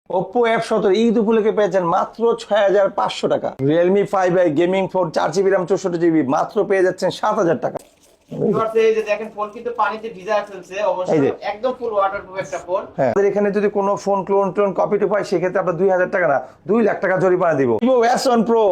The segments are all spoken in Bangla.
Oppo F17 ঈদ উপলক্ষে পেয়েছেন মাত্র 6500 টাকা। Realme 5i gaming phone 4GB RAM 64GB মাত্র পেয়ে যাচ্ছেন 7000 টাকা। এই যে দেখেন ফোন কিন্তু পানিতে ভিজা ফেলছে, এই অবশ্যই যে একদম ফুল ওয়াটারপ্রুফ একটা ফোন। হ্যাঁ, আমাদের এখানে যদি কোনো ফোন ক্লোন কপি টু পাই সেক্ষেত্রে আমরা 2000 টাকা না 2 লাখ টাকা জরিমানা দিব। Vivo S1 Pro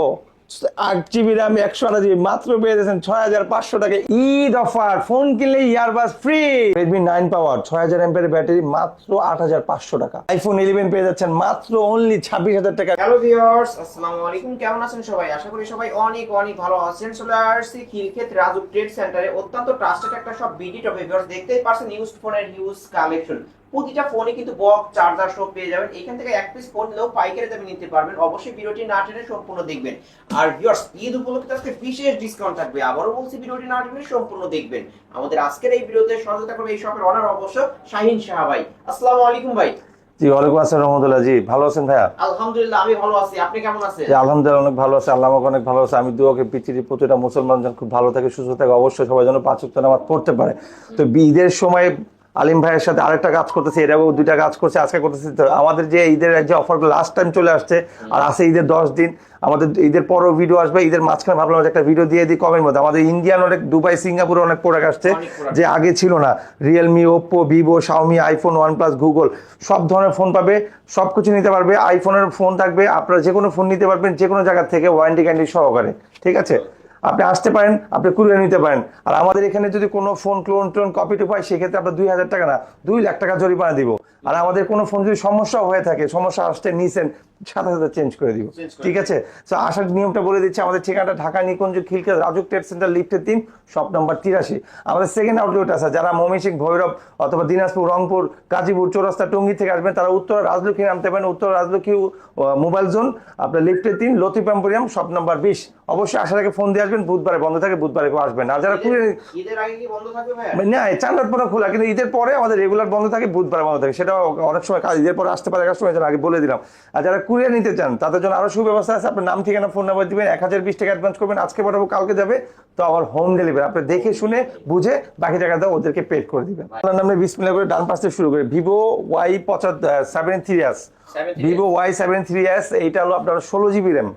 8GB RAM 128GB মাত্র পেয়ে যাচ্ছেন 6500 টাকা। ঈদ অফার, ফোন কিনলে ইয়ারবাস ফ্রি। Redmi 9 পাওয়ার 6000 এমপিএর ব্যাটারি মাত্র 8500 টাকা। iPhone 11 পেয়ে যাচ্ছেন মাত্র অনলি 26000 টাকা। হ্যালো ভিউয়ার্স, আসসালামু আলাইকুম। কেমন আছেন সবাই? আশা করি সবাই অনেক অনেক ভালো আছেন। চলে আসছি খিলক্ষেত রাজু ট্রেড সেন্টারে, অত্যন্ত ট্রাস্টেড একটা সব বিডি টপ। ভিউয়ার্স দেখতেই পারছেন ইউজ ফোনের হিউজ কালেকশন। প্রতিটা ফোনে কিন্তু বক্স চার্জার সব পেয়ে যাবেন। এখান থেকে এক পিস ফোন নিলেও পাইকারি দামে নিতে পারবেন। অবশ্যই ভিডিওটি না টেনে সম্পূর্ণ দেখবেন। আর ভিউয়ার্স, ঈদ উপলক্ষে আজকে বিশেষ ডিসকাউন্ট থাকবে। আবারও বলছি, ভিডিওটি না টেনে সম্পূর্ণ দেখবেন। আমাদের আজকের এই ভিডিওতে সহযোগিতা করবে এই শপের অনার অবশ্য শাহিন সাহা ভাই। আসসালামু আলাইকুম ভাই। জি ওয়ালাইকুম আসসালাম রহমতুল্লাহ। জি ভালো আছেন ভাইয়া? আলহামদুলিল্লাহ আমি ভালো আছি, আপনি কেমন আছেন? জি আলহামদুলিল্লাহ অনেক ভালো আছে, আল্লাহ আমাকে অনেক ভালো আছে। আমি দোয়া করি পৃথিবীর প্রতিটা মুসলমান যেন খুব ভালো থাকে, সুস্থ থাকে, অবশ্যই সবাই যেন 5 ওয়াক্ত নামাজ পড়তে পারে। তো ঈদের সময় আলিম ভাইয়ের সাথে আরেকটা কাজ করতেছে, এটাও 2টা কাজ করছে, আজকে করতেছি। তো আমাদের যে ঈদের যে অফারগুলো লাস্ট টাইম চলে আসছে আর আছে ঈদের 10 দিন, আমাদের ঈদের পরও ভিডিও আসবে। ঈদের মাঝখানে ভাবলাম যে একটা ভিডিও দিয়ে দিই কমের মধ্যে। আমাদের ইন্ডিয়ান অনেক, দুবাই সিঙ্গাপুরে অনেক প্রোডাক্ট আসছে যে আগে ছিল না। Realme, Oppo, Vivo, Xiaomi, iPhone, OnePlus, Google সব ধরনের ফোন পাবে, সব কিছু নিতে পারবে। আইফোনের ফোন থাকবে, আপনারা যে কোনো ফোন নিতে পারবেন যে কোনো জায়গা থেকে, ওয়ারেন্টি গ্যারান্টি সহকারে। ঠিক আছে, আপনি আসতে পারেন, আপনি কুরিয়ার নিতে পারেন। আর আমাদের এখানে যদি কোনো ফোন ক্লোন কপি টু পাই সেক্ষেত্রে আমরা 2000 টাকা না 2 লাখ টাকা জরিমানা দিব। আর আমাদের কোনো ফোন যদি সমস্যা হয়ে থাকে, সমস্যা আসতে নিছেন, 7000 চেঞ্জ করে দিব। ঠিক আছে, তো আসার নিয়মটা বলে দিচ্ছি। আমাদের ঠিকানাটা ঢাকা নিকুঞ্জ খিলক্ষেত রাজু ট্রেড সেন্টার লিফটের 3 শপ নাম্বার 83। আমাদের সেকেন্ড আউটলেট আছে, যারা ময়মনসিংহ, ভৈরব অথবা দিনাজপুর, রংপুর, গাজীপুর, চৌরাস্তা, টঙ্গী থেকে আসবেন তারা উত্তর রাজলক্ষ্মী নামতে পারেন। উত্তর রাজলক্ষ্মী মোবাইল জোন, আপনার লিফটের 3 লতিফ এম্পোরিয়াম শপ নাম্বার 20। অবশ্যই আসার আগে ফোন দিয়ে আসবেন। বুধবারে বন্ধ থাকে, বুধবারে কেউ আসবেন। আর যারা ঈদের আগে কি বন্ধ থাকবে ভাই? না, চার পরে খোলা, কিন্তু ঈদের পরে আমাদের রেগুলার বন্ধ থাকে, বুধবার বন্ধ থাকে। সেটা অনেক সময় কাজ ঈদের পরে আসতে পারে, কাস্টমার আগে বলে দিলাম। আর যারা কুরিয়ার নিতে চান তাদের জন্য আরো সুব্যবস্থা আছে। আপনার নাম, ঠিকানা, ফোন নাম্বার দিবেন, 1020 টাকা অ্যাডভান্স করবেন, আজকে পাঠাবো কালকে যাবে, তো আবার হোম ডেলিভারি। আপনি দেখে শুনে বুঝে বাকি টাকাটা ওদেরকে পেড করে দিবেন। আপনার নামে বিসমিল্লাহ করে ডান পাশ থেকে শুরু করে ভিভো Y73s, ভিভো Y73s, এইটা হলো আপনার 16GB RAM,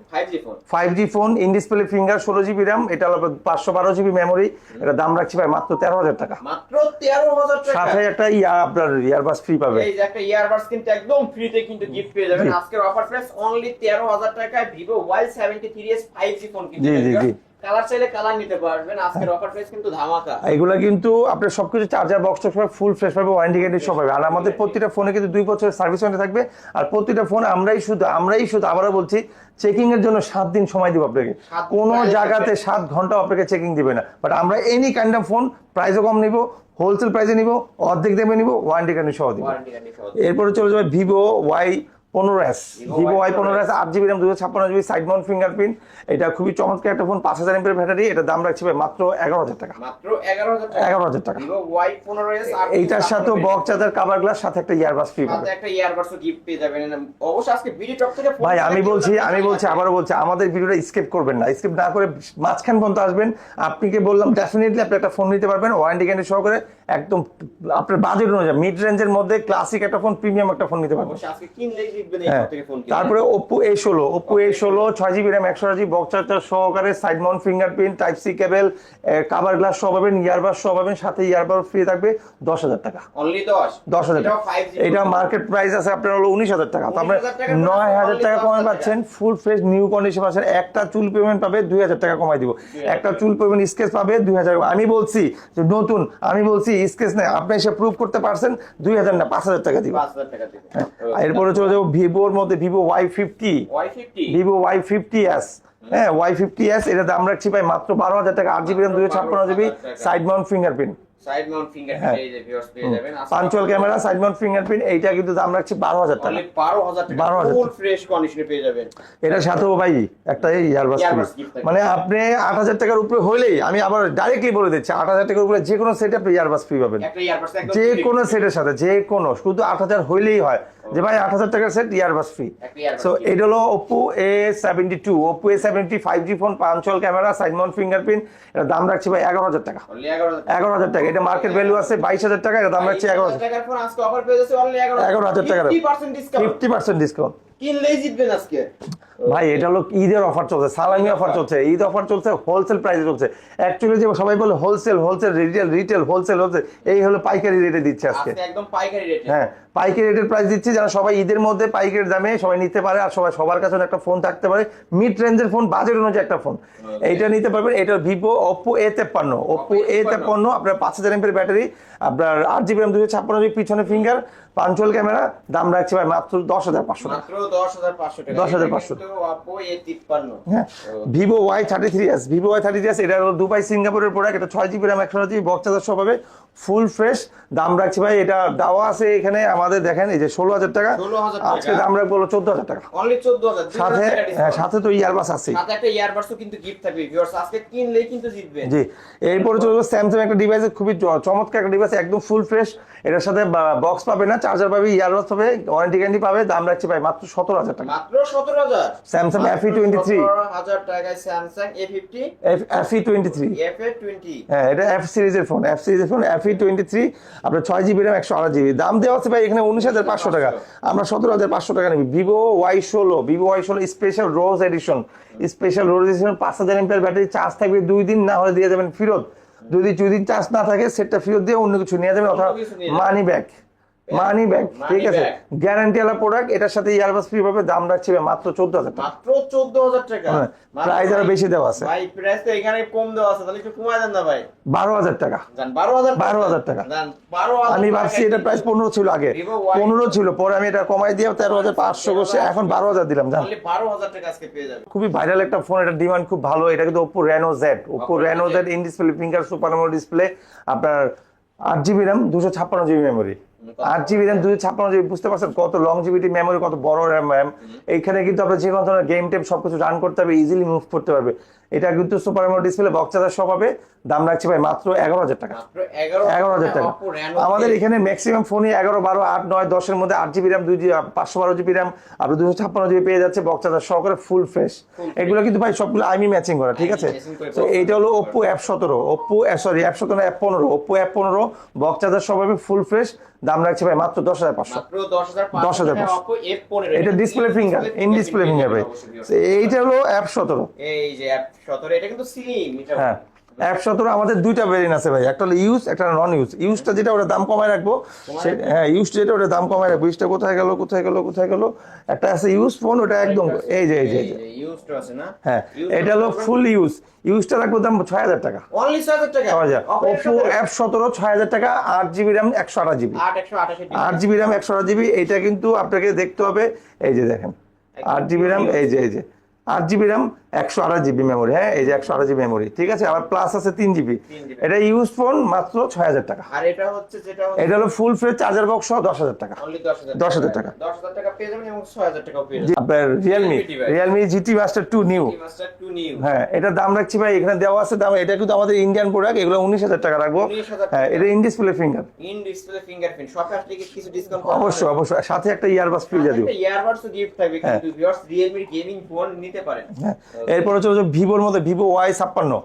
5G phone, in display finger, 16GB RAM. এটা হলো 512GB মেমোরি। এটা দাম রাখছি ভাই মাত্র 13000 টাকা। মাত্র 13000 টাকা, সাথে একটা আপনার ইয়ারবাস ফ্রি পাবে। এই যে একটা ইয়ারবাডস কিন্তু একদম ফ্রিতে কিন্তু গিফট পেয়ে যাবেন। আজকের অফার প্রাইস অনলি 13000 টাকায় ভিভো Y73s 5G ফোন কিন্তু। জি জি জি, কালার চাইলে কালার নিতে পারবেন। আজকের অফার প্রাইস কিন্তু ধামাকা। এগুলা কিন্তু আপনার সবকিছু চার্জার বক্স সব ফুল ফ্রেশ পাবে, ওয়ারেন্টি গ্যারান্টি সব পাবে। আর আমাদের প্রতিটা ফোনে কিন্তু 2 বছরের সার্ভিস ওয়ারেন্টি থাকবে। আর প্রতিটা ফোন আমরাই শুধু আবারও বলছি, চেকিং এর জন্য 7 দিন সময় দিব আপনাকে। কোনো জায়গাতে 7 ঘন্টা আপনাকে চেকিং দিবে না। বাট আমরা এনি কাইন্ড অফ ফোন প্রাইসও কম নিব, হোলসেল প্রাইসে নিব, অর্ধেক দামে নিব, ওয়ারেন্টি গ্যারান্টি সহ দিব। এরপরে চলে যাবে Vivo Y15s, Vivo Y15s 8GB RAM 256GB side mount fingerprint. এটা খুবই চমৎকার একটা ফোন, 5000 এমপিএর ব্যাটারি। এটা দাম রাখছি ভাই মাত্র 11000 টাকা। মাত্র 11000 টাকা, 11000 টাকা। Vivo Y15s। এইটার সাথে বক্স চার্জার, কভার গ্লাস, সাথে একটা ইয়ারবাস ফ্রি পাবে। একটা ইয়ারবাডসও গিফট পেয়ে যাবেন। অবশ্যই আজকে ভিডিও টপ থেকে ভাই আমি বলছি আবারও বলছি, আমাদের ভিডিওটা স্কিপ করবেন না। স্কিপ না করে মাঝখান পর্যন্ত আসবেন। আপনাকে বললাম ডেফিনেটলি আপনি একটা ফোন নিতে পারবেন, ওয়ারেন্টি গ্যারান্টি সহকারে, একদম আপনার বাজেট অনুযায়ী মিড রেঞ্জের মধ্যে ক্লাসিক একটা ফোন, প্রিমিয়াম একটা ফোন নিতে পারবেন। অবশ্যই আজকে কিনলেই জিতবেন এই থেকে ফোন। তারপরে Oppo A16 6GB RAM 128GB box charger সহকারে, side mount fingerprint, type C cable, cover glass সহ পাবেন, ইয়ারবাস সহ পাবেন, সাথে ইয়ারবাস ফ্রি থাকবে। 10000 টাকা, অনলি 10000 টাকা। এটা মার্কেট প্রাইস আছে আপনার হলো 19000 টাকা। তো আপনার 9000 টাকা কমে পাচ্ছেন, ফুল ফ্রেশ নিউ কন্ডিশন পাচ্ছেন। একটা চুল পেমেন্ট পাবে 2000 টাকা কমাই দিব। একটা চুল পেমেন্ট স্কেচ পাবে 2000। আমি বলছি যে নতুন, আমি বলছি স্কেচ নেই, আপনি এসে প্রুভ করতে পারছেন, 2000 না 5000 টাকা দিব। এরপরে চলে যাবো ভিভোর মধ্যে, ভিভো ভিভো Y50s। হ্যাঁ, Y50s, এটা দাম রাখছি ভাই মাত্র 12000 টাকা। 8GB RAM 256GB side mount fingerprint, side mount fingerprint, এই যে ভিউয়ার্স পেয়ে যাবেন punctual camera, side mount fingerprint. এইটা কিন্তু দাম রাখছি 12000 টাকা। 12000 টাকা ফুল ফ্রেশ কন্ডিশনে পেয়ে যাবেন। এটা সাথেও ভাই একটা ইয়ারবাস ফ্রি। মানে আপনি 8000 টাকার উপরে হইলেই, আমি আবার ডাইরেক্টলি বলে দিচ্ছি, 8000 টাকার উপরে যে কোনো সেটে আপনি ইয়ারবাস ফ্রি পাবেন। একটা ইয়ারবাস একদম যে কোনো সেটের সাথে, যে কোনো, শুধু 8000 হইলেই হয়। যে ভাই 8,000 টাকার সেট ইয়ারবাস ফ্রি। একটা earbud সো free। এটা হলো Oppo A72, Oppo A70 5G phone, punctual camera, side mount fingerprint. এটা দাম রাখছি ভাই 11,000 টাকা। Only 11,000 11,000 টাকা। এটা মার্কেট ভ্যালু আছে 22,000 টাকা, এটা দাম রাখছি 11,000 টাকার ফোন আজকে অফার পেয়ে যাচ্ছে অনলি 11,000 টাকা। 50% ডিসকাউন্ট। 50% ডিসকাউন্ট। কিনলেই জিতবেন আজকে। ভাই এটা হলো ঈদের অফার চলছে, সালামি অফার চলছে, ঈদ অফার চলছে, হোলসেল প্রাইসে চলছে। অ্যাকচুয়ালি যে সবাই বলে wholesale wholesale, retail retail, wholesale wholesale, এই হলো পাইকারি রেটে দিচ্ছে আজকে। আজকে একদম পাইকারি রেটে। হ্যাঁ, পাইকারি রেটের প্রাইস দিচ্ছি, যেন সবাই ঈদের মধ্যে পাইকারি দামে সবাই নিতে পারে, আর সবাই সবার কাছে একটা ফোন থাকতে পারে, মিড রেঞ্জের ফোন, বাজেট অনুযায়ী একটা ফোন এইটা নিতে পারবেন। এটা Vivo Oppo A53, Oppo A53 আপনার 5,000 mAh ব্যাটারি, আপনার 8GB RAM 256GB পিছনে ফিঙ্গার, পাঞ্চুয়াল ক্যামেরা, দাম রাখছি ভাই মাত্র 10,500 টাকা। মাত্র 10,500 টাকা। 10,500 কিন্তু Oppo A53। হ্যাঁ, ভিভো Y33s, ভিভো Y33s এটা হলো দুবাই সিঙ্গাপুরের প্রোডাক্ট। এটা 6GB RAM 128GB box charger সহ পাবে, ফুল ফ্রেশ। দাম রাখছি ভাই, এটা দেওয়া আছে এখানে আমাদের, দেখেন এই যে 16,000 টাকা। 16,000 টাকা। আজকে দাম রাখবো হলো 14,000 টাকা। অনলি 14,000। সাথে সাথে তো ইয়ারবাস আছে। সাথে একটা ইয়ারবাডসও কিন্তু গিফট থাকবে ভিউয়ার্স, আজকে কিনলেই কিন্তু জিতবেন। জি, এরপরে চলবে স্যামসাং একটা ডিভাইস, খুবই চমৎকার একটা ডিভাইস, একদম ফুল ফ্রেশ। এটার সাথে বক্স পাবে না, চার্জার পাবে, ইয়ারবাস পাবে, ওয়ারেন্টি গ্যারান্টি পাবে। দাম রাখছি ভাই মাত্র 17,000 টাকা। মাত্র 17,000। স্যামসাং FE23, 17,000 টাকায় স্যামসাং A50 FE23। FA20। হ্যাঁ, এটা F সিরিজের ফোন, F সিরিজের ফোন, FE23। আপনার 6GB RAM 128GB। দাম দেওয়া আছে ভাই এখানে 19,500 টাকা, আমরা 17,500 টাকা নেব। ভিভো Y16 স্পেশাল রোজ এডিশন, স্পেশাল রোজ এডিশন, 5,000 mAh ব্যাটারি, চার্জ থাকবে 2 দিন, না হলে দিয়ে যাবেন ফেরত। যদি 2 দিন চার্জ না থাকে সেটটা ফেরত দিয়ে অন্য কিছু নিয়ে যাবেন, অথবা মানি ব্যাক। মানি ব্যাক, ঠিক আছে, গ্যারান্টি ওয়ালা প্রোডাক্ট। এটার সাথে ইয়ারবাস ফ্রি পাবে। দাম রাখছি ভাই মাত্র 14,000 টাকা। মাত্র 14,000 টাকা। প্রাইস আরো বেশি দেওয়া আছে ভাই, প্রাইস তো এখানে কম দেওয়া আছে, তাহলে একটু কমায় দেন না ভাই। 12,000 টাকা। জান 12,000 12,000 টাকা। জান 12,000। আমি ভাবছি এটা প্রাইস 15 ছিল আগে, 15 ছিল, পরে আমি এটা কমাই দিয়ে 13,500 করছি, এখন 12,000 দিলাম। জান অনলি 12,000 টাকা আজকে পেয়ে যাবেন। খুবই ভাইরাল একটা ফোন, এটা ডিমান্ড খুব ভালো। এটা কিন্তু Oppo Reno Z, Oppo Reno Z in display finger super AMOLED display, আপনার 8GB RAM 256GB memory. 8GB RAM 256GB, বুঝতে পারছেন কত লংজিভিটি মেমোরি, কত বড় র্যাম। এইখানে কিন্তু আপনার যে কোনো ধরনের গেম টেম সবকিছু রান করতে হবে, ইজিলি মুভ করতে পারবে। এটা কিন্তু super AMOLED display, box charger সহ পাবে। দাম রাখছি ভাই মাত্র 11,000 টাকা। মাত্র 11,000 টাকা। Oppo Reno আমাদের এখানে ম্যাক্সিমাম ফোনই 11, 12, 8, 9, 10 এর মধ্যে 8GB RAM 512GB RAM, আপনি 256GB পেয়ে যাচ্ছে, বক্স চার্জার সহকারে, ফুল ফ্রেশ। এগুলো কিন্তু ভাই সবগুলো আইমি ম্যাচিং করা, ঠিক আছে। তো এইটা হলো Oppo F17, F17 F15, Oppo F15 box charger সহ পাবে, ফুল ফ্রেশ। দাম রাখছি ভাই মাত্র 10,500। মাত্র 10,500 টাকা Oppo F15। এটা display finger, in display finger ভাই। এইটা হলো F17। এই যে F17, এটা কিন্তু স্লিম। হ্যাঁ, F17 আমাদের দুইটা ভেরিয়েন্ট আছে ভাই, একটা হলো ইউজ, একটা নন ইউজ। ইউজটা যেটা ওটা দাম কমায় রাখবো, হ্যাঁ ইউজ যেটা ওটা দাম কমায় রাখবো। ইউজটা কোথায় গেল? একটা আছে ইউজ ফোন, ওটা একদম এই যে ইউজটা আছে না। হ্যাঁ, এটা হলো ফুল ইউজ। ইউজটা রাখবো দাম 6,000 টাকা। অনলি 6,000 টাকা। Oppo F17 6,000 টাকা, 8GB RAM 128GB। 8GB RAM 128GB। এইটা কিন্তু আপনাকে দেখতে হবে, এই যে দেখেন 8GB RAM, এই যে 8GB RAM 128GB মেমোরি। হ্যাঁ, এই যে 128GB মেমোরি, ঠিক আছে। আবার প্লাস আছে 3GB। এটা ইউজ ফোন, মাত্র 6,000 টাকা। আর এটা হচ্ছে এটা হলো ফুল ফ্রেশ চার্জার বক্স সহ 10,000 টাকা। অনলি 10,000 টাকা। 10,000 টাকা পেয়ে যাবেন এবং 6,000 টাকা পেয়ে যাবেন। আপনার Realme GT Master 2 new. Master 2 new. হ্যাঁ, এটার দাম রাখছি ভাই, এখানে দেওয়া আছে দাম। এটা কিন্তু আমাদের ইন্ডিয়ান প্রোডাক্ট, এগুলো 19,000 টাকা রাখবো। 19,000 হ্যাঁ, এটা in display finger. In display fingerprint. শপে আসলে কি কিছু ডিসকাউন্ট অবশ্যই সাথে একটা ইয়ারবাস ফ্রি দিয়ে দিব। একটা ইয়ারবাডসও গিফট থাকবে, কিন্তু ভিউয়ার্স Realme গেমিং ফোন নিতে পারেন। হ্যাঁ, এরপরে চলে ভিভোর মধ্যে Vivo Y56।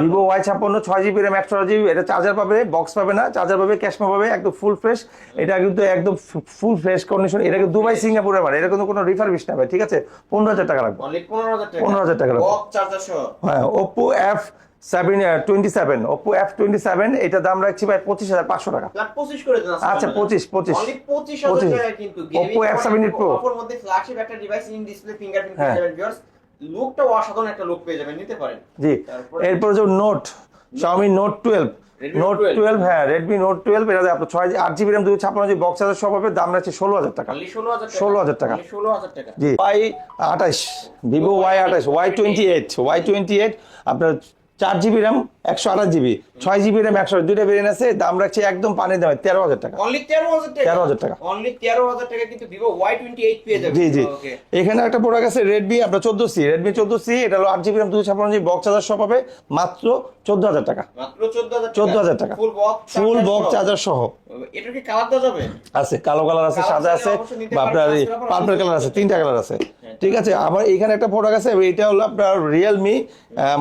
Vivo Y56 6GB RAM 128GB। এটা চার্জার পাবে, বক্স পাবে না, চার্জার পাবে, ক্যাশমা পাবে, একদম ফুল ফ্রেশ। এটা কিন্তু একদম ফুল ফ্রেশ কন্ডিশন। এটা কিন্তু দুবাই সিঙ্গাপুরের মাল, এটা কিন্তু কোনো রিফারবিশ না ভাই, ঠিক আছে। 15,000 টাকা রাখবো। অনলি 15,000 টাকা। 15,000 টাকা রাখবো, বক্স চার্জার সহ। হ্যাঁ, Oppo F27, Oppo F27, এটা দাম রাখছি ভাই 25,500 টাকা। 25 করে দেন। আচ্ছা, 25। অনলি 25,000 টাকা কিন্তু Oppo F7 Pro অফার মধ্যে ফ্ল্যাগশিপ একটা ডিভাইস, ইন ডিসপ্লে ফিঙ্গারপ্রিন্ট পেয়ে যাবেন ভিউয়ার্স। লুকটা অসাধারণ একটা লুক পেয়ে যাবেন, নিতে পারেন। জি, এরপর যে Xiaomi Note 12, হ্যাঁ Redmi Note 12, এটা আপনার 8GB RAM 256GB box charger সহ পাবে। দাম রাখছে 16,000 টাকা। 16,000 টাকা। 16,000 টাকা। জি, Y28, Vivo Y28, Y28 আপনার 4 GB RAM 128 GB 6 GB RAM 100 দুইটা ভেরিয়েন্ট আছে, দাম রাখছি একদম পানির দামে 13,000 টাকা। অনলি 13,000 টাকা, 13,000 টাকা, অনলি 13,000 টাকা কিন্তু Vivo Y28 পেয়ে যাবেন। জি জি। ওকে, এখানে একটা প্রোডাক্ট আছে Redmi আপনার 14C, Redmi 14C, এটা হলো 8 GB RAM 256 GB box charger সহ পাবে মাত্র 14,000 টাকা। মাত্র 14,000 টাকা, 14,000 টাকা, full box, full box charger সহ এটা কি কালার দেওয়া যাবে? আছে, কালো কালার আছে, সাদা আছে, বা আপনার পার্পল কালার আছে, 3টা কালার আছে। ঠিক আছে, আবার এখানে একটা প্রোডাক্ট আছে, এটা হলো আপনার Realme,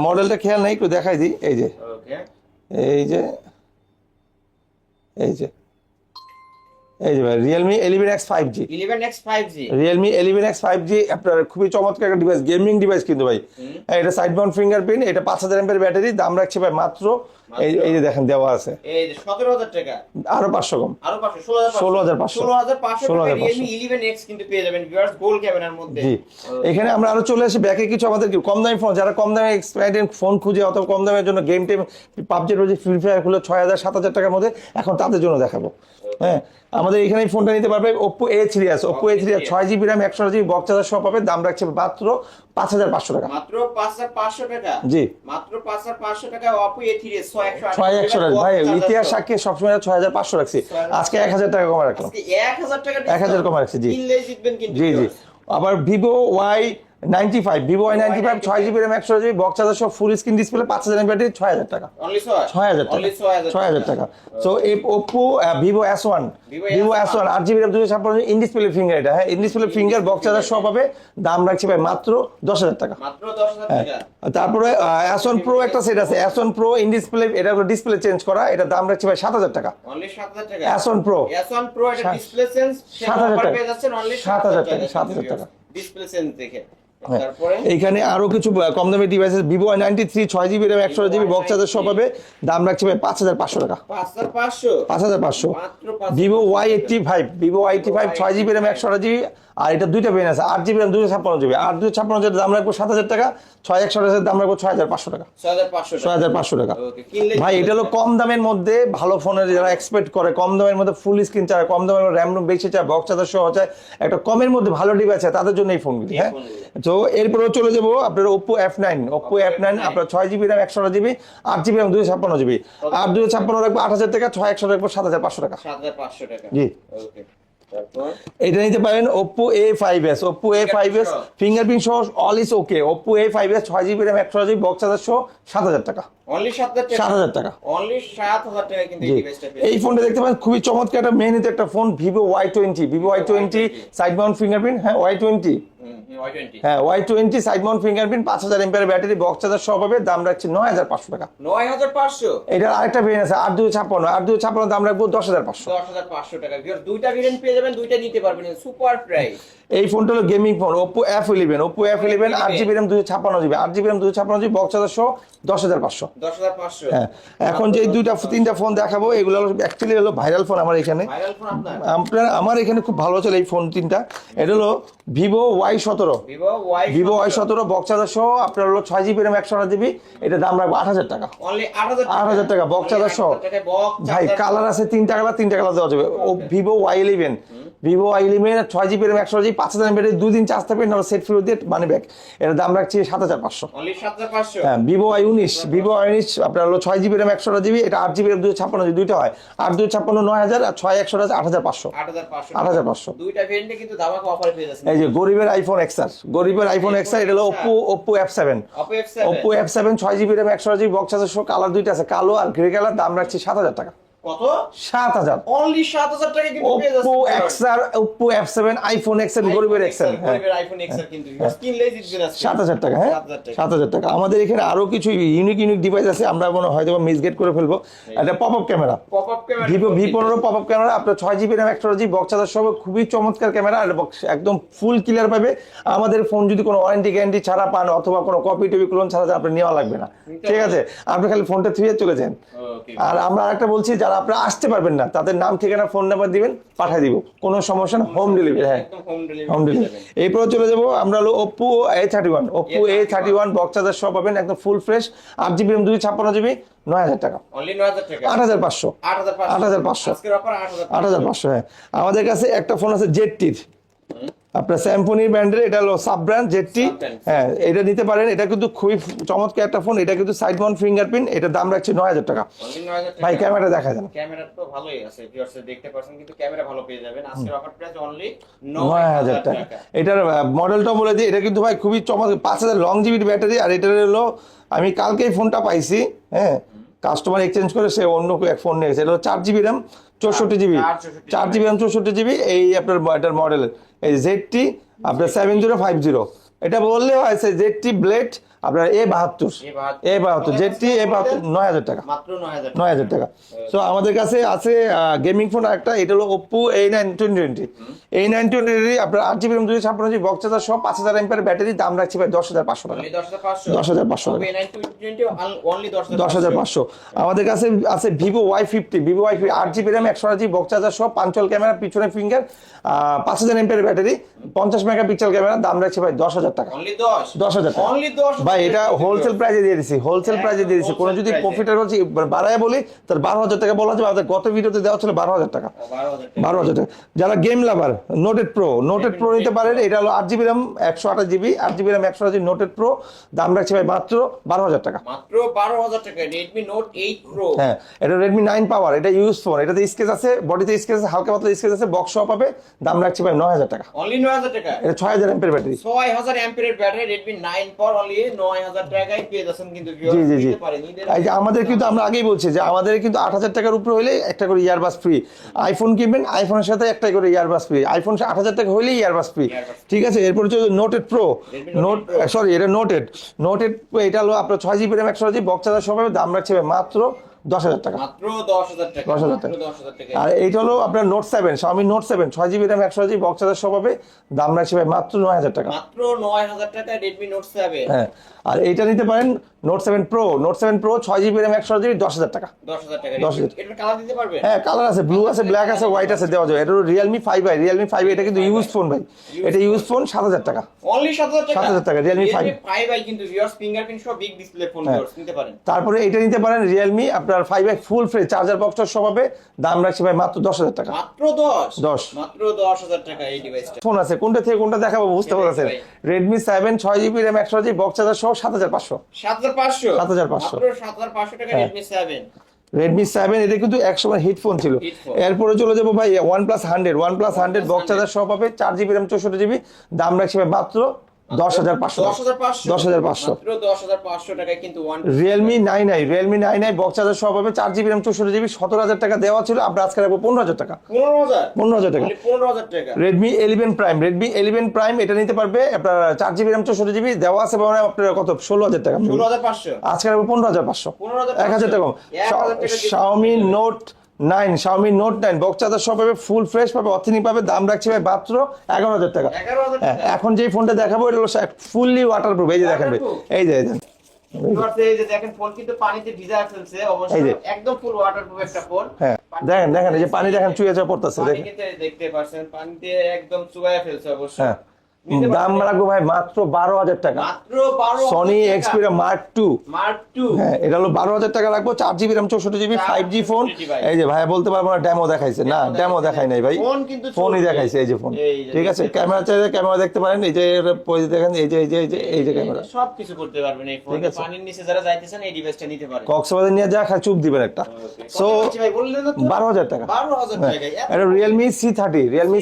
মডেলটা খেয়াল নাই, একটু দেখাই দিই। এই যে ওকে, এই যে এই যে এই যে ভাই Realme 11X 5G, 11X 5G, Realme 11X 5G আপনার খুবই চমৎকার একটা ডিভাইস, গেমিং ডিভাইস কিন্তু ভাই। এটা সাইড মাউন্ট ফিঙ্গারপ্রিন্ট, এটা 5000 mAh ব্যাটারি, দাম রাখছে ভাই মাত্র এই যে দেখেন দেওয়া আছে, এই যে 17,000 টাকা, আরো 500 কম, আরো 500, 16,500 16,500 টাকা Realme 11X কিন্তু পেয়ে যাবেন ভিউয়ার্স, গোল ক্যামেরার মধ্যে। জি। এখানে আমরা আরো চলে আসি ব্যাকে, কিছু আমাদের কি কম দামি ফোন, যারা কম দামে এক্সপাইরিয়েন্ট ফোন খুঁজে অথবা কম দামের জন্য গেম টেম পাবজি রোজি ফ্রি ফায়ার খুলে 6,000 7,000 টাকার মধ্যে, এখন তাদের জন্য দেখাবো। হ্যাঁ, আমাদের এখানে এই ফোনটা নিতে পারবে Oppo A3 আছে, Oppo A3 6 GB RAM 128 GB box charger সহ পাবে, দাম রাখছে মাত্র 5,500 টাকা। মাত্র 5,500 টাকা, জি, মাত্র 5,500 টাকা Oppo A3 6100 টাকা ভাই, ইতিহাস সাক্ষী সবসময় 6,500 রাখছি, আজকে 1,000 টাকা কমে রাখলাম, আজকে 1,000 টাকা 1,000 কমে রাখছি। জি কিনলেই জিতবেন কিন্তু জি জি। viewers। আবার Vivo Y95 6 GB RAM 128 GB box charger সহ full screen display 5,000 mAh battery 6,000 টাকা, অনলি 6,000 টাকা, অনলি 6,000 টাকা। সো এই Oppo Vivo S1, Vivo S1 8 GB RAM 256 in display finger, এটা হ্যাঁ in display finger box charger সহ পাবে, দাম রাখছি ভাই মাত্র 10,000 টাকা। মাত্র 10,000 টাকা। তারপরে S1 Pro একটা সেট আছে, S1 Pro ইন ডিসপ্লে, এটা হলো ডিসপ্লে চেঞ্জ করা, এটা দাম রাখছি ভাই 7,000 টাকা। অনলি 7,000 টাকা S1 Pro এটা ডিসপ্লে সেন্স 7,000 টাকা, পেয়ে যাচ্ছেন অনলি 7,000 টাকা, 7,000 টাকা। ডিসপ্লে সেন্স দেখে। হ্যাঁ। তারপরে এইখানে আরো কিছু কম দামি device, Vivo Y93 6 GB RAM 128 GB box charger সহ পাবে, দাম রাখছি ভাই 5,500 টাকা, 5,500, 5,500। মাত্র 5,500। Vivo Y85 6 GB RAM 128 GB, আর এটা দুইটা ভেরিয়েন্ট আছে, 8 GB RAM 256 GB, 8 256 দাম রাখবো 7,000 টাকা, 6,128 দাম রাখবো 6,500 টাকা, 6,500 টাকা। 6,500 টাকা। ওকে, কিনলে ভাই এটা হলো কম দামের মধ্যে ভালো ফোনের, যারা এক্সপেক্ট করে কম দামের মধ্যে ফুল স্ক্রিন চায়, কম দামের র্যাম বেশি চায়, বক্স চার্জার সহ চায়, একটা কমের মধ্যে ভালো ডিভাইস আছে, তাদের জন্য এই ফোনগুলি। হ্যাঁ, তো এরপরেও চলে যাবো আপনার Oppo F9, আপনার 6 GB RAM 128 GB 8 GB RAM 256 GB, 8 256 রাখবো 8,000 টাকা, 6,100 রাখবো 7,500 টাকা। 7,500 টাকা। জি। ওকে, তারপর এটা নিতে পারেন Oppo A5s, ফিঙ্গারপ্রিন্ট সহ all is okay, Oppo A5s 6 GB RAM 128 GB box charger সহ 7,000 টাকা, অনলি 7,000 টাকা, 7,000 টাকা। অনলি 7,000 টাকা কিন্তু এই জি। ডিভাইসটা পেয়ে এই ফোনটা দেখতে পারেন খুবই চমৎকার একটা মেহনতি একটা phone, Vivo Y20 side mount fingerprint, হ্যাঁ Y20, Y20, হ্যাঁ Y20 side mount fingerprint 5,000 mAh battery box charger সহ পাবে, দাম রাখছি 9,500 টাকা। 9,500, এটার আরেকটা ভেরিয়েন্ট আছে 8 256 দাম রাখবো 10,500। 10,500 টাকা। ভিউয়ার দুইটা ভেরিয়েন্ট পেয়ে যাবেন, দুইটা নিতে পারবেন, সুপার প্রাইস। এই ফোনটা হলো gaming phone Oppo F11 8 GB RAM 256 GB 8 GB RAM 256 GB box charger সহ 10,500। 10,500, হ্যাঁ, এখন যে তিনটা ফোন দেখাবো এগুলো অ্যাকচুয়ালি হলো ভাইরাল ফোন আমার এখানে, ভাইরাল ফোন আপনার? আমার এখানে খুব ভালো চলে এই ফোন তিনটা। এটা হলো Vivo Y17, Vivo Y17 box charger সহ আপনার হলো 6 GB RAM 128 GB, এটা দাম রাখবো 8,000 টাকা, অনলি 8,000 টাকা, 8,000 টাকা বক্স চার্জার সহ। ভাই কালার আছে তিনটা কালার দেওয়া যাবে। ও Vivo Y11 6 GB RAM 128 GB 5,000 mAh 2 দিন চার্জ থাকবে, না সেট ফেরত দিয়ে মানি ব্যাক, এর দাম রাখছি 7,500। অনলি 7,500। হ্যাঁ, Vivo Y19 আপনার হলো 6 GB RAM 128 GB, এটা 8 GB RAM 256 GB, দুইটা হয় 8 256 9,000 আর 6,128 8,500। 8,500 দুইটা ভেরিয়েন্টে কিন্তু ধামাকা অফারে পেয়ে যাচ্ছেন। এই যে গরিবের আইফোন XR, এটা হলো Oppo F7, Oppo F7 6 GB RAM 128 GB box charger সহ, কালার দুইটা আছে, কালো আর গ্রে কালার, দাম রাখছি 7,000 টাকা। কত? 7,000। অনলি 7,000 টাকা কিন্তু পেয়ে Oppo যাচ্ছেন। XR, Oppo F7, iPhone XR, গরিবের XR, হ্যাঁ গরিবের iPhone XR কিন্তু কিনলেই জিতবেন আজকে। 7,000 টাকা। হ্যাঁ 7,000 টাকা। আমাদের এখানে আরো কিছু ইউনিক ডিভাইস আছে, আমরা মনে হয় হয়তো মিসগেট করে ফেলবো। একটা pop up camera, Vivo V15 pop up camera, আপনার 6 GB RAM 128 GB box charger সহ, খুবই চমৎকার ক্যামেরা, আর একদম ফুল ক্লিয়ার পাবে। আমাদের ফোন যদি কোনো ওয়ারেন্টি গ্যারান্টি ছাড়া পান অথবা কোনো কপি টপি ক্লোন ছাড়া আপনি নেওয়া লাগবে না, ঠিক আছে, আপনি খালি ফোনটা থুয়ে চলে যান। আর আমরা আরেকটা বলছি, যারা আপনারা আসতে পারবেন না তাদের নাম ঠিকানা ফোন নাম্বার দিবেন, পাঠিয়ে দিব, কোনো সমস্যা না, হোম ডেলিভারি। হ্যাঁ, হোম ডেলিভারি। এরপর চলে যাবো আমরা হলো Oppo A31 বক্স চার্জার সহ পাবেন, একদম full fresh, 8 GB RAM 256 GB 9,000 টাকা, অনলি 9,000 টাকা, 8,500। 8,500 আজকের অফার 8,500। হ্যাঁ, আমাদের কাছে একটা ফোন আছে ZT আপনার স্যামসং ব্র্যান্ডের, এটা হলো সাব ব্র্যান্ড জেডটি। Sub-brand, হ্যাঁ, এটা নিতে পারেন, এটা কিন্তু খুবই চমৎকার একটা ফোন, এটা কিন্তু সাইড মাউন্ট ফিঙ্গারপ্রিন্ট, এটার দাম রাখছে 9000 টাকা। Only 9,000 টাকা। ভাই ক্যামেরা দেখা যান, ক্যামেরা তো ভালোই আছে, ভিউয়ার্স দেখতে পাচ্ছেন, কিন্তু ক্যামেরা ভালো পেয়ে যাবেন। আজকের অফার প্রাইস অনলি 9000 টাকা। এটার মডেলটা বলে দিই, এটা কিন্তু ভাই খুবই চমৎকার, 5000 লং জিবির ব্যাটারি। আর এটার হলো আমি কালকেই ফোনটা পাইছি, হ্যাঁ, কাস্টমার এক্সচেঞ্জ করে সে অন্য এক ফোন নিয়েছে। এটা হলো 4 GB RAM 64 GB, 4 GB RAM 64 GB। এই আপনার এটার মডেল এই জেডটি আপনার 7050, এটা বললেও আছে জেডটি ব্লেড আপনার A72 জেডটি A72 9000 টাকা, মাত্র 9000 টাকা। 9000 টাকা। সো আমাদের কাছে আছে গেমিং ফোন একটা, এটা হলো Oppo A9 2020। A9 20 আপনার 8 GB RAM 256 GB box charger সহ 5000 mAh ব্যাটারি, দাম রাখছি ভাই 10500 টাকা। Only 10,500 10,500 টাকা। Oppo A9 2020 only 10,500 10,500। আমাদের কাছে আছে Vivo Y50, Vivo Y50 8 GB RAM 128 GB box charger সহ, পাঞ্চুয়াল ক্যামেরা, পিছনে finger, 5000 mAh battery, 50 megapixel camera, দাম রাখছি ভাই 10,000 টাকা। only 10,000 টাকা। only 10,000 ভাই এটা হোলসেল প্রাইসে দিয়ে দিছি, হোলসেল প্রাইসে দিয়ে দিছি। কোনো যদি প্রফিটের হচ্ছে বাড়ায় বলি তার 12,000 টাকা বলা যাবে। আমাদের গত ভিডিওতে দেওয়া ছিল 12,000 টাকা, 12,000 টাকা। 12,000 টাকা। যারা গেম লাভার নোটেড প্রো নিতে পারেন, এটা হলো 8 GB RAM 128 GB, 8 GB RAM 128 GB noted pro, দাম রাখছি ভাই মাত্র 12,000 টাকা। মাত্র 12,000 টাকা। Redmi Note 8 Pro হ্যাঁ, এটা Redmi 9 পাওয়ার, এটা ইউজ ফোন, এটাতে স্কেচ আছে, বডিতে স্কেচ আছে, হালকা পাতলা স্কেচ আছে, বক্স সহ পাবে, দাম রাখছি ভাই 9,000 টাকা। only 9,000 টাকা। এটা 6000 mAh ব্যাটারি। 6000 অ্যাম্পিয়ারের ব্যাটারি Redmi 9 Pro only 9,000 টাকায় পেয়ে যাচ্ছেন কিন্তু জি জি জি। নিতে পারেন। এই যে আমাদের কিন্তু আমরা আগেই বলছি যে আমাদের কিন্তু 8,000 টাকার উপরে হলে একটা করে ইয়ারবাস ফ্রি। আইফোন কিনবেন, আইফোনের সাথে একটা করে ইয়ারবাস ফ্রি। আইফোন 8,000 টাকা হলেই ইয়ারবাস ফ্রি, ঠিক আছে। এরপর হচ্ছে নোটেড প্রো, এটা নোটেড এটা হলো আপনার 6 GB RAM 128 GB box charger সহ পাবে, দাম রাখছে ভাই মাত্র 10,000 টাকা। মাত্র 10,000 টাকা। 10,000 টাকা। মাত্র 10,000 টাকা। আর এইটা হলো আপনার note 7, Xiaomi Note 7 6 GB RAM 128 GB box charger সহ পাবে, দাম রাখছে ভাই মাত্র 9,000 টাকা। মাত্র 9,000 টাকা Redmi Note 7। হ্যাঁ, আর এইটা নিতে পারেন note 7 Pro 6 GB RAM 128 GB 10,000 টাকা। 10,000 টাকা। 10,000 এটার কালার দিতে পারবে? হ্যাঁ, কালার আছে, ব্লু আছে, ব্ল্যাক আছে, হোয়াইট আছে, দেওয়া যাবে। এটা হলো Realme 5i, এটা কিন্তু ইউজ ফোন ভাই, এটা ইউজ ফোন 7,000 টাকা। only 7,000 টাকা। 7,000 টাকা, Realme 5 5i কিন্তু ভিউয়ার্স ফিঙ্গারপ্রিন্ট সহ বিগ ডিসপ্লে ফোন ভিউয়ার্স নিতে পারেন। তারপরে এটা নিতে পারেন Realme আপনার 5i ফুল ফ্রেশ চার্জার বক্সটার সহ পাবে, দাম রাখছি ভাই মাত্র 10,000 টাকা। মাত্র 10 10 মাত্র 10,000 টাকা এই ডিভাইসটা। ফোন আছে, কোনটা থেকে কোনটা দেখাবো বুঝতে পারছেন। Redmi 7 6 GB RAM 128 GB box charger সহ 7,500। 7,500 7,500 মাত্র 7,500 টাকা Redmi 7। Redmi 7 এটা কিন্তু একসময় হিট ফোন ছিল। Hit phone। এরপরে চলে যাবো ভাই OnePlus 100 বক্স চার্জার সহ পাবে, 4 GB RAM 64 GB, দাম রাখছি ভাই মাত্র 10,500। 10,500 10,500 মাত্র 10,500 টাকায় কিন্তু Realme 9i বক্স চার্জার সহ পাবে, 4 GB RAM 64 GB, 17,000 টাকা দেওয়া ছিল, আমরা আজকে রাখবো 15,000 টাকা। 15,000 টাকা। only 15,000 টাকা। Redmi 11 Prime এটা নিতে পারবে আপনার 4 GB RAM 64 GB দেওয়া আছে, মানে আপনার কত 16,000 টাকা। 16,500 আজকে রাখবো 15,500, 15,500 1000 টাকা। 1,000 টাকা Xiaomi Note 9 বক্স চার্জার সহ পাবে, ফুল ফ্রেশ পাবে, অথেন্টিক পাবে, দাম রাখছি ভাই মাত্র 11,000 টাকা। 11,000 হ্যাঁ, টাকা। এখন যে ফোনটা দেখাবো এটা হলো ফুললি ওয়াটারপ্রুফ। এই যে দেখেন ভাই, Waterproof? এই যে ভিউয়ার্স এই যে দেখেন ফোন কিন্তু পানিতে ভিজায় ফেলছে, এই অবশ্যই যে। একদম ফুল ওয়াটারপ্রুফ একটা ফোন। হ্যাঁ, দেখেন এই যে পানি দেখেন চুয়ে চুয়ে পড়তেছে, পানি দেখেন। কিন্তু দেখতে পাচ্ছেন পানিতে একদম চুবাইয়া ফেলছে অবশ্যই। হ্যাঁ, নিতে দাম পারবেন। রাখবো ভাই মাত্র 12,000 টাকা। মাত্র 12,000 সনি টাকা। Xperia Mark 2। Mark 2 হ্যাঁ, এটা হলো 12,000 টাকা রাখবো, 4 GB RAM 64 GB 5G phone. 5G ভাই। এই যে ভাই বলতে পারবো না ডেমো দেখাইছে, না ডেমো দেখাই নাই ভাই, ফোন কিন্তু ফোনই চলবে। দেখাইছে। এই যে ফোন, এই যে ঠিক আছে। দেখতে ক্যামেরা চাইলে ক্যামেরা দেখতে পারেন, এই যে পয়সা দেখেন, এই যে ক্যামেরা। সব কিছু করতে পারবেন এই ফোন। ঠিক আছে। পানির নিচে যারা যাইতেছেন এই ডিভাইসটা নিতে পারেন। কক্সবাজার নিয়ে যা খায় চুপ দিবেন একটা। সো কত ভাই বললেন না তো? 12,000 টাকা। 12,000 টাকা। এটা Realme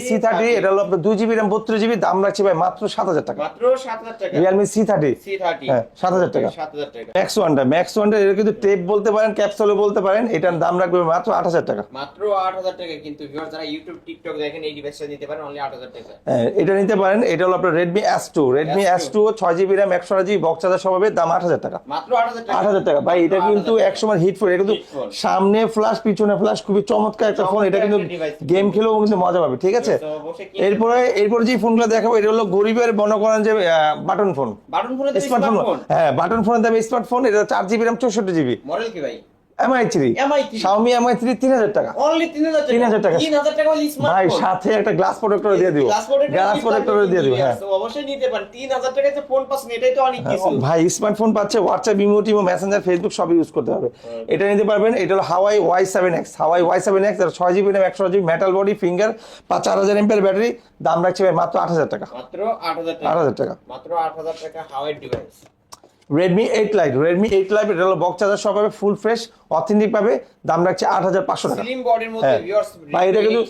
C30, এটা হলো আপনার 2 GB RAM 32 GB, দাম রাখছি ভাই মাত্র 7,000 টাকা। মাত্র 7,000 টাকা। Realme C30 C30 হ্যাঁ, 7,000 টাকা। 7,000 টাকা। Max 1 এটা কিন্তু টেপ বলতে পারেন, ক্যাপসুলও বলতে পারেন, এটার দাম রাখবে মাত্র 8,000 টাকা। মাত্র 8,000 টাকা কিন্তু ভিউয়ার যারা ইউটিউব টিকটক দেখেন এই ডিভাইসটা নিতে পারেন অনলি 8,000 টাকা। হ্যাঁ, এটা নিতে পারেন, এটা হলো আপনার Redmi S2 6 GB RAM 128 GB box charger সহ পাবে, দাম 8,000 টাকা। মাত্র 8,000 টাকা। 8,000 টাকা ভাই, এটা কিন্তু একসময় হিট ফোন, এটা কিন্তু Hit phone। সামনে ফ্ল্যাশ পিছনে ফ্ল্যাশ, খুবই চমৎকার একটা ফোন। এটা কিন্তু চমৎকার একটা device। গেম খেলেও কিন্তু মজা পাবে, ঠিক আছে। তো অবশ্যই কিনতে এরপরে যে ফোনগুলো দেখাবো এটা হলো গরিবের মনে করেন যে বাটন ফোন, বাটন ফোনে স্মার্টফোন। হ্যাঁ, বাটন ফোনের দামে স্মার্টফোন, এটা 4 GB RAM 64 GB। মডেল কি ভাই? MI3 MI3 Xiaomi MI3 3000 টাকা অনলি 3000 টাকা 3000 টাকা 3000 টাকা হলে স্মার্টফোন ভাই সাথে একটা গ্লাস প্রোটেক্টর দিয়ে দিব গ্লাস প্রোটেক্টর দিয়ে দিব হ্যাঁ অবশ্যই নিতে পারেন 3000 টাকায় যে ফোন পাচ্ছেন এটাই তো অনেক কিছু ভাই স্মার্টফোন পাচ্ছে WhatsApp imo Timo Messenger Facebook সব ইউজ করতে হবে এটা নিতে পারবেন এটা হলো হাওয়াই Y7X হাওয়াই Y7X এর 6GB RAM 128GB metal body finger 4000 mAh battery দাম রাখছে ভাই মাত্র 8000 টাকা মাত্র 8000 টাকা 8000 টাকা মাত্র 8000 টাকা হাওয়াই ডিভাইস Redmi 8 Lite এটা হলো বক্স চার্জার সব পাবে ফুল ফ্রেশ অথেন্টিক পাবে দাম রাখছে 8500 টাকা স্লিম বডির মধ্যে ভিউয়ার্স ভাই এটা কিন্তু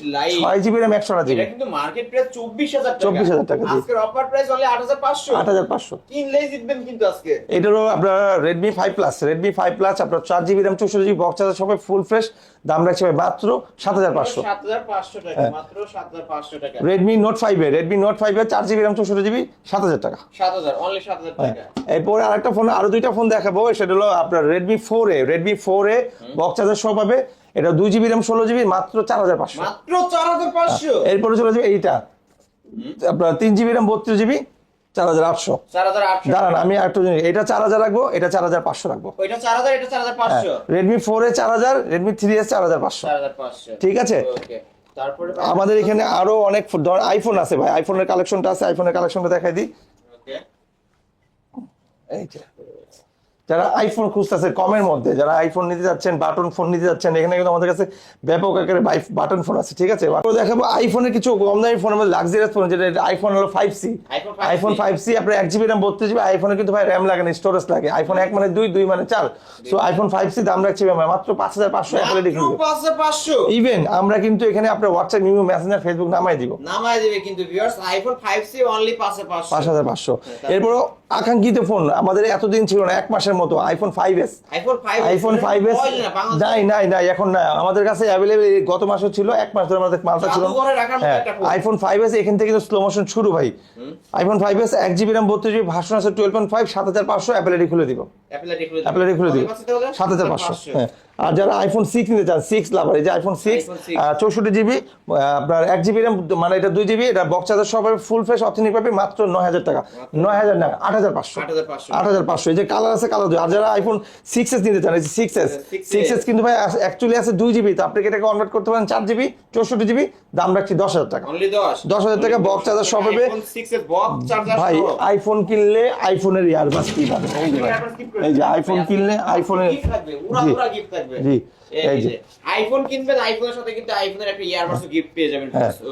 6GB RAM 128GB এটা কিন্তু মার্কেট প্রাইস 24000 টাকা 24000 টাকা জি। আজকের অফার প্রাইস অনলি 8500 8500 কিনলেই জিতবেন কিন্তু আজকে এটা হলো আপনার Redmi 5 Plus আপনার 4GB RAM 64GB box charger সব ফুল ফ্রেশ দাম রাখছে ভাই মাত্র 7500 7500 টাকা মাত্র 7500 টাকা Redmi Note 5 এর 4GB RAM 64GB 7000 টাকা 7000 অনলি 7000 টাকা এরপরে আরেকটা ফোন আরো দুইটা ফোন দেখাবো সেটা হলো আপনার Redmi 4a বক্স চার্জার সব পাবে এটা 2GB RAM 16GB মাত্র 4500 মাত্র 4500 এরপরে চলে যাবে এইটা আপনার 3GB RAM 32GB 4800 4800 দাঁড়ান আমি একটু এটা 4000 রাখবো এটা 4500 রাখবো ওইটা 4000 এটা 4500 Redmi 4a 4000 Redmi 3s 4500 4500 ঠিক আছে ওকে তারপরে আমাদের এখানে আরো অনেক আইফোন আছে ভাই আইফোনের কালেকশনটা আছে আইফোনের কালেকশনটা দেখাই দিই ওকে এই যে যারা আইফোন খুঁজতেছে কমের মধ্যে যারা আইফোন নিতে যাচ্ছেন বাটন ফোন নিতে যাচ্ছেন এখানে কিন্তু আমাদের কাছে ব্যাপক আকারে বাটন ফোন আছে ঠিক আছে তারপর দেখাবো আইফোনের কিছু কম দামি ফোনের মধ্যে লাক্সারিয়াস ফোন যেটা আইফোন হলো 5C আইফোন 5C আপনার 1GB RAM 32GB আইফোনে কিন্তু ভাই র্যাম লাগে না স্টোরেজ লাগে আইফোন 1 মানে 2 মানে 4 সো আইফোন 5C দাম রাখছি ভাই মাত্র 5500 অ্যাপলে ডিগ্রি 5500 ইভেন আমরা কিন্তু এখানে আপনার হোয়াটসঅ্যাপ ইমো মেসেঞ্জার ফেসবুক নামাই দিব নামায় দিবে কিন্তু ভিউয়ার্স আইফোন 5C অনলি 5500 5500 এরপর আকাঙ্ক্ষিত ফোন আমাদের এতদিন ছিল না এক মাসের মতো আইফোন 5s আইফোন 5s নাই এখন না আমাদের কাছে অ্যাভেলেবল গত মাসও ছিল এক মাস ধরে আমাদের মালটা ছিল আইফোন 5s এখান থেকে কিন্তু স্লো মোশন শুরু ভাই iPhone 5s 1GB RAM 32GB version আছে 12.5 7500 অ্যাপেলেডি খুলে দিব অ্যাপেলেডি খুলে দিব 7500 হ্যাঁ আর যারা আইফোন 6 নিতে চান 6 লাভার এই যে আইফোন 6 64GB আপনার 1GB RAM মানে এটা 2GB এটা বক্স চার্জার সব ফুল ফ্রেশ অথেন্টিক পাবে মাত্র 9000 টাকা 9000 না 8500 এই যে কালার আছে কালার আর যারা আইফোন 6s নিতে চান এই যে 6s কিন্তু ভাই অ্যাকচুয়ালি আছে 2GB তো আপনি এটাকে কনভার্ট করতে পারেন 4GB 64GB দাম রাখছি 10000 টাকা অনলি 10000 টাকা বক্স চার্জার সব হবে আইফোন 6 এর বক্স চার্জার ভাই আইফোন কিনলে আইফোনের ইয়ারবাস কি পাবে এই যে আইফোন কিনলে আইফোনের গিফট থাকবে পুরো গিফট থাকবে জি এই যে আইফোন কিনবেন আইফোনের সাথে কিন্তু আইফোনের একটা ইয়ারবাডস গিফট পেয়ে যাবেন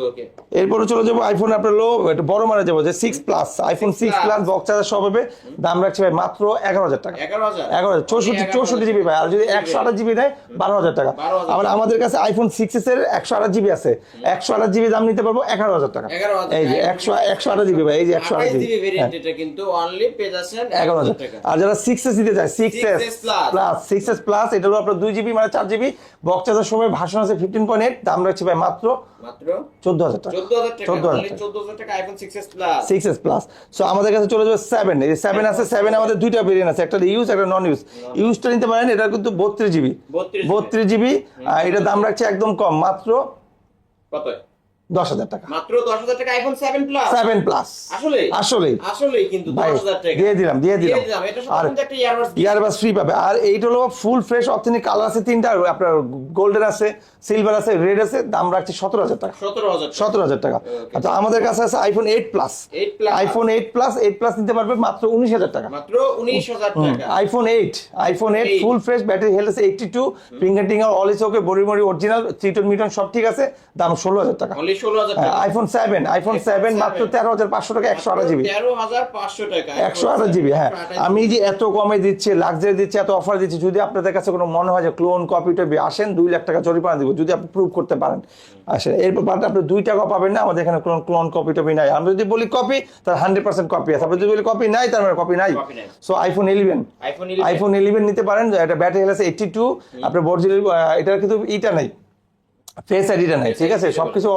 ওকে এরপর চলে যাব আইফোন আপনার লো এটা বড় মানে যাব যে 6 plus iPhone 6 plus box charger সব হবে দাম রাখছে ভাই মাত্র 11000 টাকা 11000 64GB ভাই আর যদি 128GB দেয় 12000 টাকা আবার আমাদের কাছে আইফোন 6s এর 128GB আছে 128GB দাম নিতে পারবো 11000 টাকা এই যে 128GB ভাই এই যে 128GB ভেরিয়েন্ট এটা কিন্তু অনলি পেয়ে যাচ্ছেন 11000 টাকা আর যারা 6s দিতে চায় 6s প্লাস 6s প্লাস এটা হলো আপনার 2GB মানে 4GB বক্স চার্জার সময় ভার্সন আছে 15.8 দাম রাখছি ভাই মাত্র 14000 টাকা 14000 টাকা আইফোন 6s প্লাস সো আমাদের কাছে চলে যাবে 7 এই 7 আছে 7 আমাদের দুইটা ভেরিয়েন্ট আছে একটা ইউজ একটা নন ইউজ ইউজটা নিতে পারেন এটা কিন্তু 32GB 32GB আর এটা দাম রাখছে একদম কম মাত্র কত 10000 টাকা মাত্র 10000 টাকা আইফোন 7 প্লাস আসলে কিন্তু 10000 টাকা দিয়ে দিলাম এটা সাথে কিন্তু একটা ইয়ারবাস ফ্রি পাবে আর এইটা হলো ফুল ফ্রেশ অথেন্টিক কালার আছে তিনটা আপনার গোল্ডেন আছে সিলভার আছে রেড আছে দাম রাখছে 17000 টাকা 17000 টাকা আচ্ছা আমাদের কাছে আছে আইফোন 8 প্লাস আইফোন 8 প্লাস নিতে পারবে মাত্র 19000 টাকা মাত্র 19000 টাকা iPhone 8 full fresh battery health আছে 82 ফিঙ্গারটিং আর all is okay body original চিটন মিটন সব ঠিক আছে দাম 16000 টাকা আইফোন 7 মাত্র 13500 টাকা 128GB 13500 টাকা 128GB হ্যাঁ আমি যে এত কমে দিচ্ছি লাক্সারি দিচ্ছি এত অফার দিচ্ছি যদি আপনাদের কাছে কোনো মনে হয় যে ক্লোন কপি টপি আসেন 2 লাখ টাকা জরিমানা দিব যদি আপনি প্রুভ করতে পারেন আসেন এরপর আপনি 2 টাকা পাবেন না আমাদের এখানে ক্লোন কপি টপি নাই আমরা যদি বলি কপি তার 100% কপি আছে আপনি যদি বলি কপি নাই তার মানে কপি নাই সো আইফোন 11 নিতে পারেন এটা ব্যাটারি হেলথ 82 আপনার বর্জিনাল এটা কিন্তু ইটা নাই ফেস আইডিটা নাই ঠিক আছে সবকিছু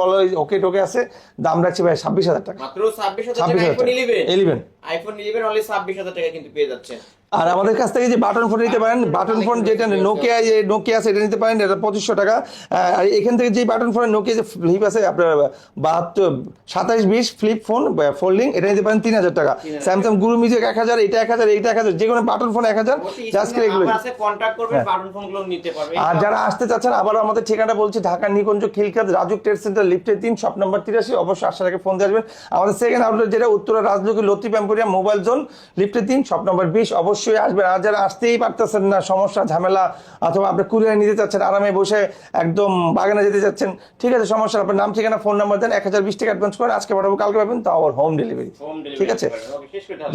ওকে টোকে আছে দাম রাখছি ভাই 26000 টাকা মাত্র 26000 টাকা আইফোন 11 অনলি 26000 টাকা কিন্তু পেয়ে যাচ্ছেন আর আমাদের কাছ থেকে যে বাটন ফোন নিতে পারেন, বাটন ফোন যেটা নোকিয়া আছে এটা নিতে পারেন, এটা 2500 টাকা। আর এখান থেকে যে বাটন ফোনের নোকিয়া যে ফ্লিপ আছে আপনার 2720 ফ্লিপ ফোন ফোল্ডিং, এটা নিতে পারেন 3000 টাকা। স্যামসাং গুরু মিউজিক 1000, এটা 1000, এইটা 1000, যে কোনো বাটন ফোন 1000 জাস্ট এগুলো। কন্টাক্ট করবেন, বাটন ফোনগুলো নিতে পারবেন। আর যারা আসতে চাচ্ছেন আবার আমাদের ঠিকানা বলছি, ঢাকা নিকুঞ্জ খিলক্ষেত রাজুক ট্রেড সেন্টার লিফটের 3 শপ নাম্বার 83, অবশ্যই আসার আগে ফোন দিয়ে আসবেন। আমাদের সেকেন্ড আউটলেট যেটা Uttara Rajlakshmi Latif emporium mobile zone লিফটের 3 শপ নাম্বার 20, অবশ্যই আসবেন। আর যারা আসতেই পারতেছেন না, সমস্যা ঝামেলা, অথবা আপনি কুরিয়ার নিতে চাচ্ছেন, আরামে বসে একদম বাগানে যেতে চাচ্ছেন, ঠিক আছে, সমস্যা আপনার নাম ঠিকানা ফোন নাম্বার দেন, 1020 টাকা অ্যাডভান্স করেন, আজকে পাঠাবো কালকে পাবেন, তাও আবার হোম ডেলিভারি। ঠিক আছে,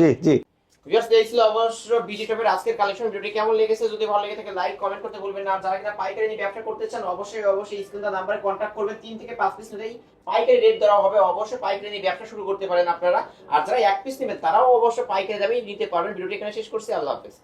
জি জি। ভিউয়ার্স, এই ছিল অবশ্য বিডি টপের আজকের কালেকশন। ভিডিওটি কেমন লেগেছে যদি ভালো লেগে থাকে লাইক কমেন্ট করতে ভুলবেন না। আর যারা কিনা পাইকারি নিয়ে ব্যবসা করতে চান অবশ্যই স্ক্রিনের নাম্বারে কন্টাক্ট করবেন। 3 থেকে 5 পিস নিলেই পাইকারি রেট দেওয়া হবে, অবশ্যই পাইকারি নিয়ে ব্যবসা শুরু করতে পারেন আপনারা। আর যারা 1 পিস নেবেন তারাও অবশ্যই পাইকারি দামেই নিতে পারবেন। ভিডিওটি এখানে শেষ করছি, আল্লাহ হাফেজ।